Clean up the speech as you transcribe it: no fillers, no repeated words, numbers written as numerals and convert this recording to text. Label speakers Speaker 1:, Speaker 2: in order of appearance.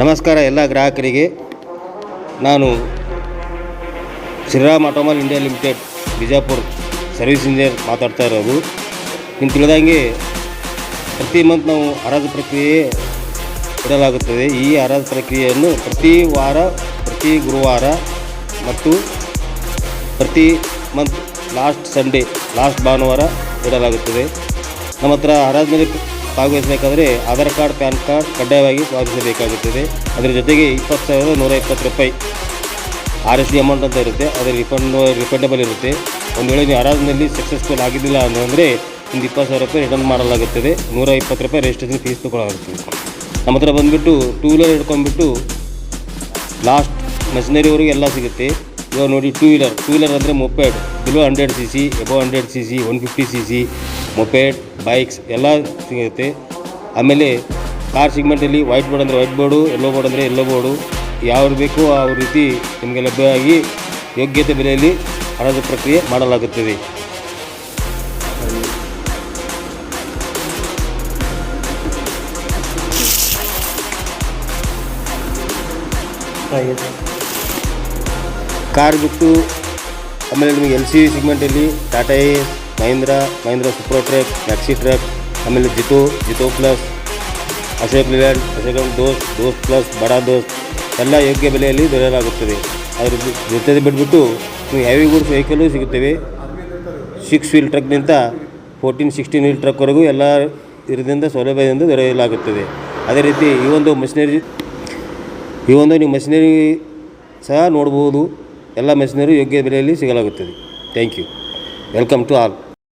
Speaker 1: ನಮಸ್ಕಾರ ಎಲ್ಲ ಗ್ರಾಹಕರಿಗೆ. ನಾನು Shriram automobile India limited Bijapur service engineer ಮಾತಾಡ್ತಾ ಇರೋದು. ನಿಮ್ಗೆ ತಿಳಿದಂಗೆ ಪ್ರತಿ ಮಂತ್ ನಾವು ಹರಾಜು ಪ್ರಕ್ರಿಯೆ ಇಡಲಾಗುತ್ತದೆ. ಈ ಹರಾಜು ಪ್ರಕ್ರಿಯೆಯನ್ನು ಪ್ರತಿ ವಾರ, ಪ್ರತಿ ಗುರುವಾರ ಮತ್ತು ಪ್ರತಿ ಮಂತ್ ಲಾಸ್ಟ್ ಸಂಡೇ, ಲಾಸ್ಟ್ ಭಾನುವಾರ ಇಡಲಾಗುತ್ತದೆ. ನಮ್ಮ ಹತ್ರ ಹರಾಜಿನಲ್ಲಿ ಭಾಗವಹಿಸಬೇಕಾದರೆ ಆಧಾರ್ ಕಾರ್ಡ್, ಪ್ಯಾನ್ ಕಾರ್ಡ್ ಕಡ್ಡಾಯವಾಗಿ ಪಾವತಿಸಬೇಕಾಗುತ್ತದೆ. ಅದರ ಜೊತೆಗೆ 20,120 ರೂಪಾಯಿ RSD ಅಮೌಂಟ್ ಅಂತ ಇರುತ್ತೆ. ಅದರ ರಿಫಂಡಬಲ್ ಇರುತ್ತೆ. ಒಂದು ವೇಳೆ ನೀವು ಹರಾಜಿನಲ್ಲಿ ಸಕ್ಸಸ್ಫುಲ್ ಆಗಿದ್ದಿಲ್ಲ ಅಂದರೆ ಒಂದು 20,000 ರೂಪಾಯಿ ರಿಟರ್ನ್ ಮಾಡಲಾಗುತ್ತದೆ. 120 ರೂಪಾಯಿ ರಿಜಿಸ್ಟ್ರೇಷನ್ ಫೀಸ್ ತೊಗೊಳ್ಳಾಗುತ್ತದೆ. ನಮ್ಮ ಹತ್ರ ಬಂದುಬಿಟ್ಟು ಟೂ ವೀಲರ್ ಹಿಡ್ಕೊಂಡ್ಬಿಟ್ಟು ಲಾಸ್ಟ್ ಮೆಷಿನರಿವರೆಗೂ ಎಲ್ಲ ಸಿಗುತ್ತೆ. ಇವಾಗ ನೋಡಿ, ಟೂ ವೀಲರ್ ಅಂದರೆ moped below 100cc, above 100cc, 150cc moped, bikes ಎಲ್ಲ ಸಿಗುತ್ತೆ. ಆಮೇಲೆ ಕಾರ್ ಸಿಗ್ಮೆಂಟಲ್ಲಿ ವೈಟ್ ಬೋರ್ಡ್ ಅಂದರೆ ವೈಟ್ ಬೋರ್ಡು, ಎಲ್ಲೋ ಬೋರ್ಡ್ ಅಂದರೆ ಎಲ್ಲೋ ಬೋರ್ಡು, ಯಾವ ಬೇಕೋ ಆ ರೀತಿ ನಿಮಗೆ ಲಭ್ಯವಾಗಿ ಯೋಗ್ಯತೆ ಬೆಲೆಯಲ್ಲಿ ಹರಾಜು ಪ್ರಕ್ರಿಯೆ ಮಾಡಲಾಗುತ್ತದೆ. ಕಾರ್ ಬಿಟ್ಟು ಆಮೇಲೆ ನಿಮಗೆ LCV ಸಿಗ್ಮೆಂಟಲ್ಲಿ Tata ace, Mahindra super truck, maxi truck, ಆಮೇಲೆ Jeeto plus, Ashok Leyland, Ashok Dost plus, ಬಡಾ ದೋಸ್ತ್ ಎಲ್ಲ ಯೋಗ್ಯ ಬೆಲೆಯಲ್ಲಿ ದೊರೆಯಲಾಗುತ್ತದೆ. ಅದ್ರ ಜೊತೆ ಬಿಟ್ಬಿಟ್ಟು ನೀವು ಹೆವಿ ಗೂಡ್ಸ್ ವೆಹಿಕಲ್ಲು ಸಿಗುತ್ತವೆ. 6 ವೀಲ್ ಟ್ರಕ್ನಿಂದ 14-16 ವೀಲ್ ಟ್ರಕ್ವರೆಗೂ ಎಲ್ಲ ಇದರಿಂದ ಸೌಲಭ್ಯದಿಂದ ದೊರೆಯಲಾಗುತ್ತದೆ. ಅದೇ ರೀತಿ ಈ ಒಂದು ನೀವು ಮಷಿನರಿ ಸಹ ನೋಡ್ಬೋದು. ಎಲ್ಲ ಮೆಷಿನರಿ ಯೋಗ್ಯ ಬೆಲೆಯಲ್ಲಿ ಸಿಗಲಾಗುತ್ತದೆ. Thank you. Welcome to all.